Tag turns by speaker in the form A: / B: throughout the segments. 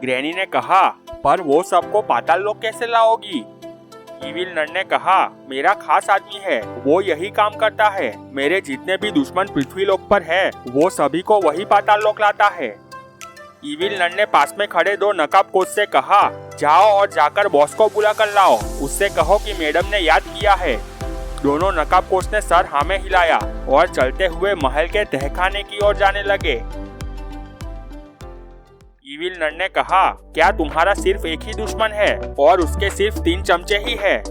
A: Granny ने कहा, पर वो सबको पाताल लोक कैसे लाओगी? इविल नन ने कहा, मेरा खास आदमी है, वो यही काम करता है। मेरे जितने भी दुश्मन पृथ्वी लोक पर है, वो सभी को वही पाताल लोक लाता है। इविल नन ने पास में खड़े 2 नकाबपोश से कहा, जाओ और जाकर बॉस को बुला कर लाओ, उससे कहो कि मैडम ने याद किया है। दोनों नकाबपोश ने सर हाँ में हिलाया और चलते हुए महल के तहखाने की ओर जाने लगे। इविल नन ने कहा, क्या तुम्हारा सिर्फ एक ही दुश्मन है और उसके सिर्फ 3 चमचे ही है?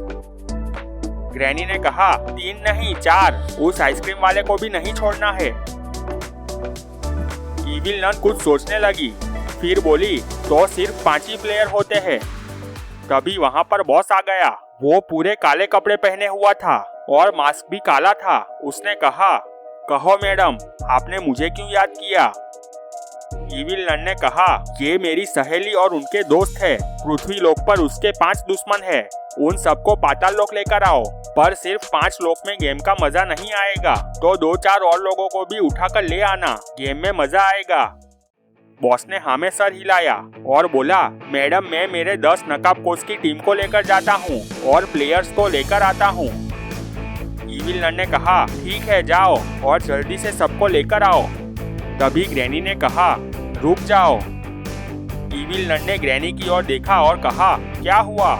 A: ग्रैनी ने कहा, 3 नहीं 4, उस आइसक्रीम वाले को भी नहीं छोड़ना है। इविल नन कुछ सोचने लगी, फिर बोली, तो सिर्फ 5 ही प्लेयर होते हैं। तभी वहाँ पर बॉस आ गया। वो पूरे काले कपड़े पहने हुआ था और मास्क भी काला था। उसने कहा, कहो मैडम, आपने मुझे क्यों याद किया? इविल नन ने कहा, ये मेरी सहेली और उनके दोस्त है। पृथ्वी लोक पर उसके 5 दुश्मन है। उन सबको पाताल लोक लेकर आओ, पर सिर्फ 5 लोक में गेम का मजा नहीं आएगा, तो 2-4 और लोगों को भी उठाकर ले आना, गेम में मजा आएगा। बॉस ने हाँ में सर हिलाया और बोला, मैडम मैं मेरे 10 नकाबपोश की टीम को लेकर जाता हूँ और प्लेयर्स को लेकर आता हूँ। इविल नन ने कहा, ठीक है जाओ और जल्दी से सबको लेकर आओ। तभी ग्रैनी ने कहा, रुक जाओ। इविल नन ने ग्रैनी की ओर देखा और कहा, क्या हुआ?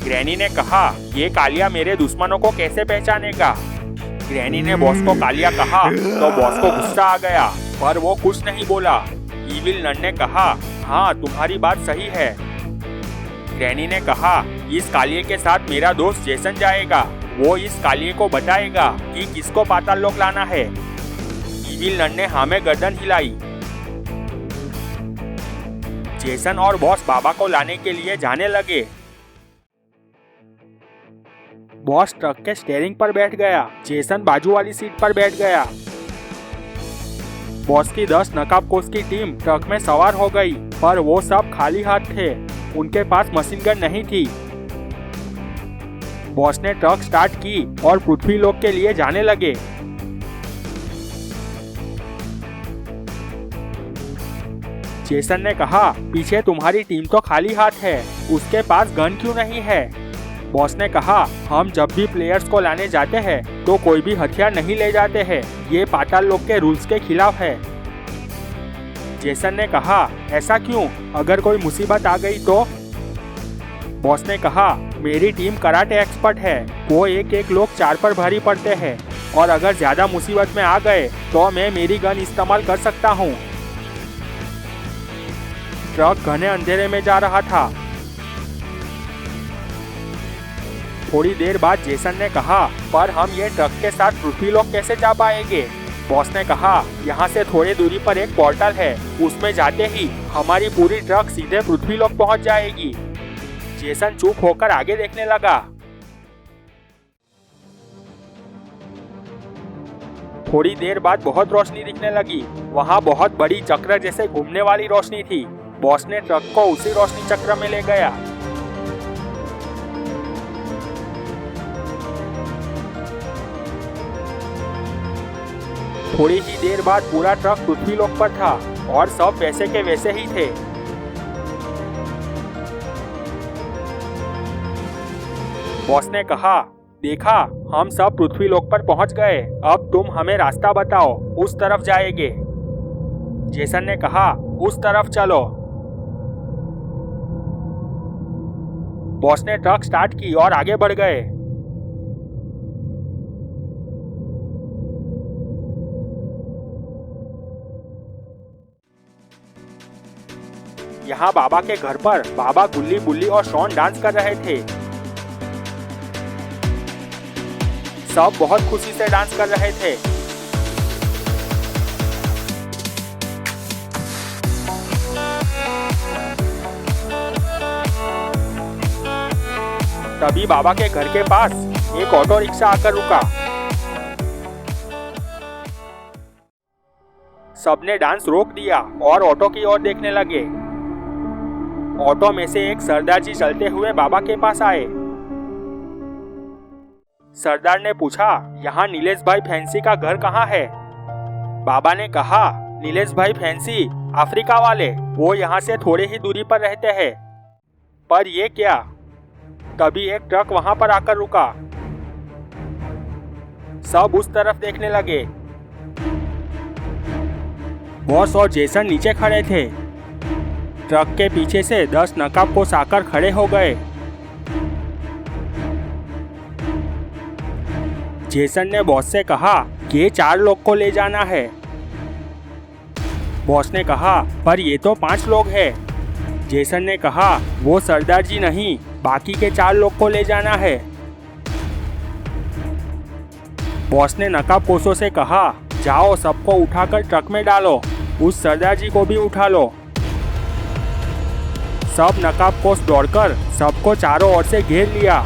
A: ग्रैनी ने कहा, ये कालिया मेरे दुश्मनों को कैसे पहचानेगा? ग्रैनी ने बॉस को कालिया कहा तो बॉस को गुस्सा आ गया, पर वो कुछ नहीं बोला। इविल नन ने कहा, हाँ तुम्हारी बात सही है। ग्रैनी ने कहा, इस कालिये के साथ मेरा दोस्त जेसन जाएगा। वो इस कालिये को बताएगा कि किसको पाताल लोक लाना है। इविल नन ने हाँ में गर्दन हिलाई। जेसन और बॉस बाबा को लाने के लिए जाने लगे। बॉस ट्रक के स्टीयरिंग पर बैठ गया, जेसन बाजू वाली सीट पर बैठ गया। बॉस की 10 नकाबपोश की टीम ट्रक में सवार हो गई, पर वो सब खाली हाथ थे। उनके पास मशीन गन नहीं थी। बॉस ने ट्रक स्टार्ट की और पृथ्वी लोक के लिए जाने लगे। जेसन ने कहा, पीछे तुम्हारी टीम तो खाली हाथ है, उसके पास गन क्यों नहीं है? बॉस ने कहा, हम जब भी प्लेयर्स को लाने जाते हैं तो कोई भी हथियार नहीं ले जाते हैं, ये पाताल लोक के रूल्स के खिलाफ है। जेसन ने कहा, ऐसा क्यों? अगर कोई मुसीबत आ गई तो? बॉस ने कहा, मेरी टीम कराटे एक्सपर्ट है, वो एक लोग 4 पर भारी पड़ते हैं और अगर ज्यादा मुसीबत में आ गए तो मैं मेरी गन इस्तेमाल कर सकता हूँ। ट्रक घने अंधेरे में जा रहा था। थोड़ी देर बाद जेसन ने कहा, पर हम ये ट्रक के साथ पृथ्वी लोक कैसे जा पाएंगे? बॉस ने कहा, यहाँ से थोड़ी दूरी पर एक पोर्टल है, उसमें जाते ही हमारी पूरी ट्रक सीधे पृथ्वी लोक पहुँच जाएगी। जेसन चुप होकर आगे देखने लगा। थोड़ी देर बाद बहुत रोशनी दिखने लगी। वहाँ बहुत बड़ी चक्र जैसे घूमने वाली रोशनी थी। बॉस ने ट्रक को उसी रोशनी चक्र में ले गया। थोड़ी ही देर बाद पूरा ट्रक पृथ्वी लोक पर था और सब वैसे के वैसे ही थे। बॉस ने कहा, देखा, हम सब पृथ्वी लोक पर पहुंच गए, अब तुम हमें रास्ता बताओ, उस तरफ जाएंगे। जेसन ने कहा, उस तरफ चलो। बॉस ने ट्रक स्टार्ट की और आगे बढ़ गए। यहाँ बाबा के घर पर बाबा गुल्ली बुल्ली और शॉन डांस कर रहे थे। सब बहुत खुशी से डांस कर रहे थे। तभी बाबा के घर के पास एक ऑटो रिक्शा आकर रुका। सबने डांस रोक दिया और ऑटो की ओर देखने लगे। ऑटो में से एक सरदार जी चलते हुए बाबा के पास आए। सरदार ने पूछा, यहाँ नीलेश भाई फैंसी का घर कहाँ है? बाबा ने कहा, नीलेश भाई फैंसी अफ्रीका वाले, वो यहाँ से थोड़ी ही दूरी पर रहते हैं। पर ये क्या? तभी एक ट्रक वहां पर आकर रुका। सब उस तरफ देखने लगे। बॉस और जेसन नीचे खड़े थे। ट्रक के पीछे से 10 नकाबपोश आकर खड़े हो गए। जेसन ने बॉस से कहा कि ये 4 लोग को ले जाना है। बॉस ने कहा पर ये तो 5 लोग हैं। जेसन ने कहा वो सरदार जी नहीं, बाकी के 4 लोग को ले जाना है। बॉस ने नकाबपोशों से कहा जाओ सबको उठाकर ट्रक में डालो, उस सरदार जी को भी उठा लो। सब नकाबपोश दौड़कर सबको चारों ओर से घेर लिया।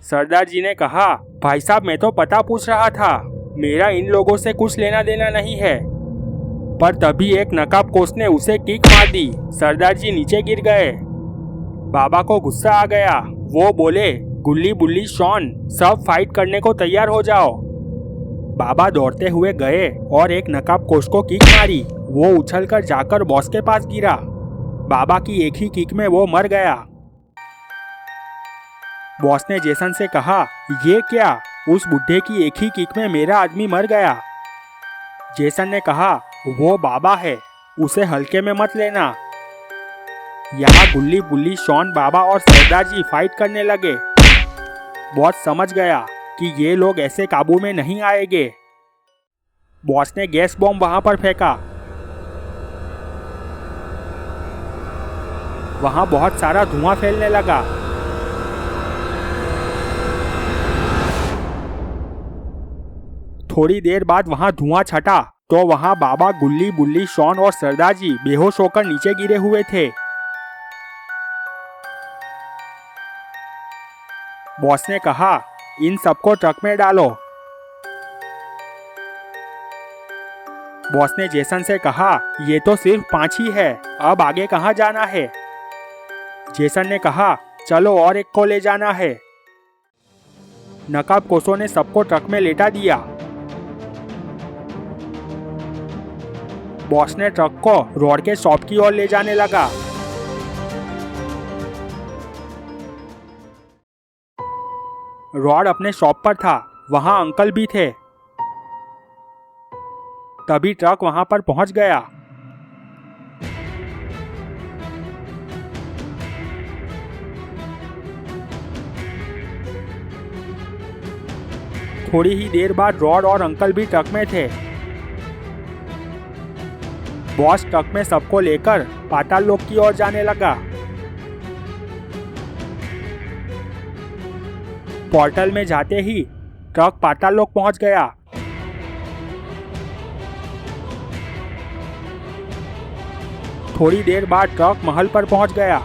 A: सरदार जी ने कहा भाई साहब मैं तो पता पूछ रहा था, मेरा इन लोगों से कुछ लेना देना नहीं है। पर तभी एक नकाबपोश ने उसे किक मार दी। सरदार जी नीचे गिर गए। बाबा को गुस्सा आ गया। वो बोले गुल्ली बुल्ली शॉन सब फाइट करने को तैयार हो जाओ। बाबा दौड़ते हुए गए और एक नकाबपोश को किक मारी। वो उछलकर जाकर बॉस के पास गिरा। बाबा की एक ही किक में वो मर गया। बॉस ने जेसन से कहा ये क्या, उस बुढ़े की एक ही किक में मेरा आदमी मर गया। जेसन ने कहा वो बाबा है, उसे हल्के में मत लेना। यहाँ गुल्ली बुल्ली शॉन बाबा और सरदार जी फाइट करने लगे। बॉस समझ गया कि ये लोग ऐसे काबू में नहीं आएंगे। बॉस ने गैस बॉम्ब वहां पर फेंका। वहां बहुत सारा धुआं फैलने लगा। थोड़ी देर बाद वहां धुआं छटा तो वहां बाबा, गुल्ली बुल्ली शॉन और सरदार जी बेहोश होकर नीचे गिरे हुए थे। बॉस ने कहा इन सबको ट्रक में डालो। बॉस ने जेसन से कहा ये तो सिर्फ 5 ही है, अब आगे कहाँ जाना है? जेसन ने कहा चलो और एक को ले जाना है। नकाबपोशों ने सबको ट्रक में लेटा दिया। बॉस ने ट्रक को रॉड के शॉप की ओर ले जाने लगा। रॉड अपने शॉप पर था, वहां अंकल भी थे। तभी ट्रक वहां पर पहुंच गया। थोड़ी ही देर बाद रॉड और अंकल भी ट्रक में थे। बॉस ट्रक में सबको लेकर पाताल लोक की ओर जाने लगा। पोर्टल में जाते ही ट्रक पाताल लोक पहुंच गया। थोड़ी देर बाद ट्रक महल पर पहुंच गया।